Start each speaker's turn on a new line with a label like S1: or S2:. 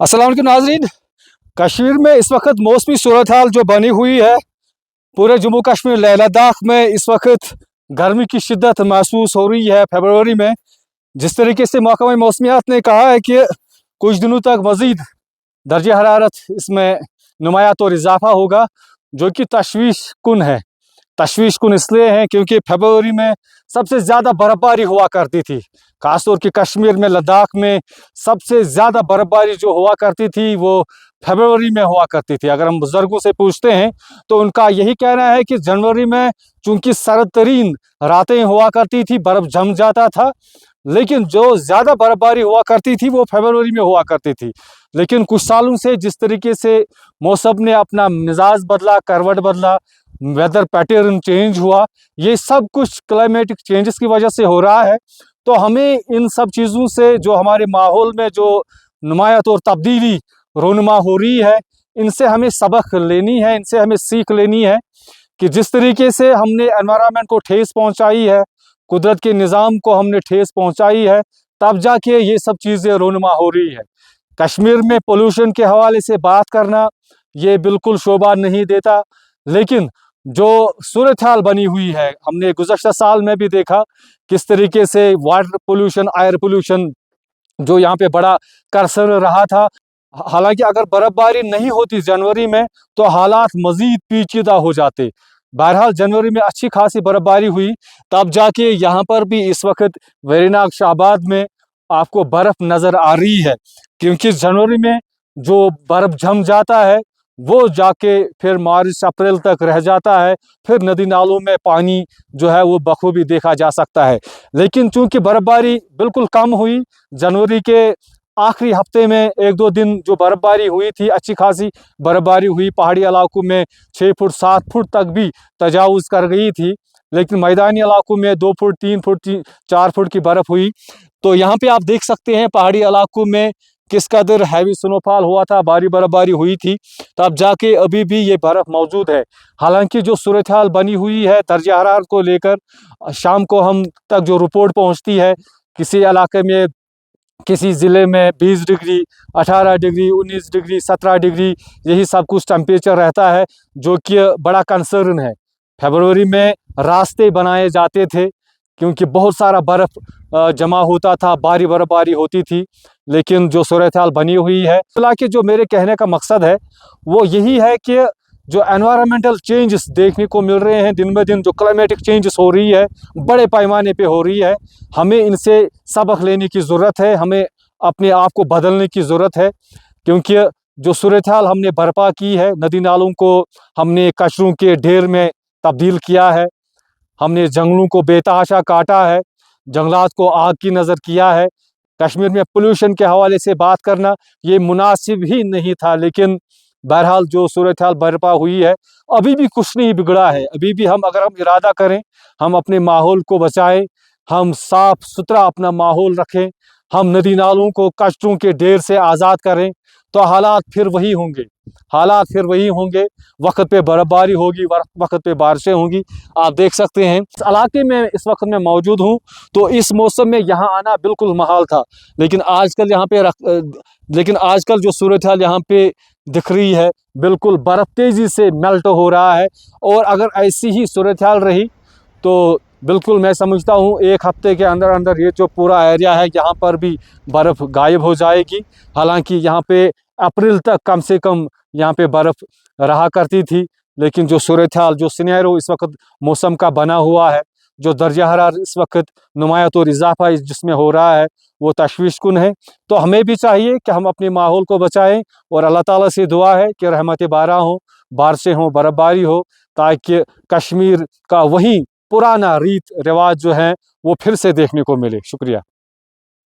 S1: अस्सलाम वालेकुम नाज़रीन। कश्मीर में इस वक्त मौसमी सूरत हाल जो बनी हुई है, पूरे जम्मू कश्मीर लेह लद्दाख में इस वक्त गर्मी की शिद्दत महसूस हो रही है। फरवरी में जिस तरीके से महकमा मौसमियात ने कहा है कि कुछ दिनों तक मज़ीद दर्जा हरारत इसमें नुमाया तौर इजाफा होगा, जो कि तशवीश कुन है। तशवीश कुन इसलिए है क्योंकि फरवरी में सबसे ज़्यादा बर्फ़बारी हुआ करती थी, ख़ासतौर कि कश्मीर में, लद्दाख में सबसे ज़्यादा बर्फ़बारी जो हुआ करती थी वो फरवरी में हुआ करती थी। अगर हम बुज़ुर्गों से पूछते हैं तो उनका यही कहना है कि जनवरी में चूँकि सर्द तरीन रातें हुआ करती थी, बर्फ़ जम जाता था, लेकिन जो ज़्यादा बर्फ़बारी हुआ करती थी वो फरवरी में हुआ करती थी। लेकिन कुछ सालों से जिस तरीके से मौसम ने अपना मिजाज बदला, करवट बदला, वेदर पैटर्न चेंज हुआ, ये सब कुछ क्लाइमेटिक चेंजेस की वजह से हो रहा है। तो हमें इन सब चीज़ों से जो हमारे माहौल में जो नुमाया तौर तब्दीली रोनुमा हो रही है, इनसे हमें सबक लेनी है, इनसे हमें सीख लेनी है कि जिस तरीके से हमने एनवायरनमेंट को ठेस पहुंचाई है, कुदरत के निज़ाम को हमने ठेस पहुंचाई है, तब जाके ये सब चीज़ें रोनुमा हो रही है। कश्मीर में पोल्यूशन के हवाले से बात करना ये बिल्कुल शोभा नहीं देता, लेकिन जो सूरत हाल बनी हुई है, हमने गुज़श्ता साल में भी देखा किस तरीके से वाटर पोल्यूशन, एयर पोल्यूशन जो यहाँ पे बड़ा करसर रहा था। हालांकि अगर बर्फबारी नहीं होती जनवरी में तो हालात मज़ीद पेचीदा हो जाते। बहरहाल जनवरी में अच्छी खासी बर्फबारी हुई, तब जाके यहाँ पर भी इस वक्त वेरीनाग शाहबाद में आपको बर्फ़ नज़र आ रही है, क्योंकि जनवरी में जो बर्फ़ जम जाता है वो जाके फिर मार्च अप्रैल तक रह जाता है, फिर नदी नालों में पानी जो है वो बखूबी देखा जा सकता है। लेकिन चूंकि बर्फबारी बिल्कुल कम हुई, जनवरी के आखिरी हफ्ते में एक दो दिन जो बर्फबारी हुई थी, अच्छी खासी बर्फबारी हुई, पहाड़ी इलाकों में 6 फुट 7 फुट तक भी तजावुज़ कर गई थी, लेकिन मैदानी इलाकों में 2 फुट 3 फुट 4 फुट की बर्फ़ हुई। तो यहाँ पे आप देख सकते हैं पहाड़ी इलाकों में किस कदर हैवी स्नोफॉल हुआ था, भारी बर्फबारी हुई थी, तब जाके अभी भी ये बर्फ़ मौजूद है। हालांकि जो सूरत हाल बनी हुई है दर्जा हरारत को लेकर, शाम को हम तक जो रिपोर्ट पहुंचती है, किसी इलाके में, किसी ज़िले में 20 डिग्री, 18 डिग्री, 19 डिग्री, 17 डिग्री, यही सब कुछ टेम्परेचर रहता है, जो कि बड़ा कंसर्न है। फरवरी में रास्ते बनाए जाते थे क्योंकि बहुत सारा बर्फ़ जमा होता था, भारी बर्फबारी होती थी, लेकिन जो सूरत हाल बनी हुई है, हालांकि जो मेरे कहने का मकसद है वो यही है कि जो एनवायरमेंटल चेंजेस देखने को मिल रहे हैं दिन ब दिन, जो क्लाइमेटिक चेंजेस हो रही है, बड़े पैमाने पे हो रही है, हमें इनसे सबक लेने की ज़रूरत है, हमें अपने आप को बदलने की ज़रूरत है। क्योंकि जो सूरत हाल हमने बर्पा की है, नदी नालों को हमने कचरों के ढेर में तब्दील किया है, हमने जंगलों को बेतहाशा काटा है, जंगलात को आग की नज़र किया है। कश्मीर में पोल्यूशन के हवाले से बात करना ये मुनासिब ही नहीं था, लेकिन बहरहाल जो सूरत हाल बर्पा हुई है, अभी भी कुछ नहीं बिगड़ा है। अभी भी अगर हम इरादा करें, हम अपने माहौल को बचाएं, हम साफ़ सुथरा अपना माहौल रखें, हम नदी नालों को कचरों के ढेर से आज़ाद करें, तो हालात फिर वही होंगे, हालात फिर वही होंगे। वक्त पे बर्फबारी होगी, वक्त पे बारिशें होंगी। आप देख सकते हैं इस इलाके में इस वक्त मैं मौजूद हूँ, तो इस मौसम में यहाँ आना बिल्कुल महाल था, लेकिन आजकल जो सूरत हाल यहाँ पे दिख रही है, बिल्कुल बर्फ़ तेज़ी से मेल्ट हो रहा है। और अगर ऐसी ही सूरत हाल रही तो बिल्कुल मैं समझता हूँ 1 हफ्ते के अंदर अंदर ये जो पूरा एरिया है यहाँ पर भी बर्फ़ गायब हो जाएगी। हालांकि यहाँ पे अप्रैल तक कम से कम यहाँ पे बर्फ़ रहा करती थी, लेकिन जो सूरत हाल, जो सिनेरियो इस वक्त मौसम का बना हुआ है, जो दर्जा हरारत इस वक्त नुमाया तौर इजाफा जिसमें हो रहा है, वो तशवीशकुन है। तो हमें भी चाहिए कि हम अपने माहौल को बचाएं, और अल्लाह ताला से दुआ है कि रहमत बारा हो, बारिशें हों, बर्फबारी हो, ताकि कश्मीर का वही पुराना रीत रिवाज जो है वो फिर से देखने को मिले। शुक्रिया।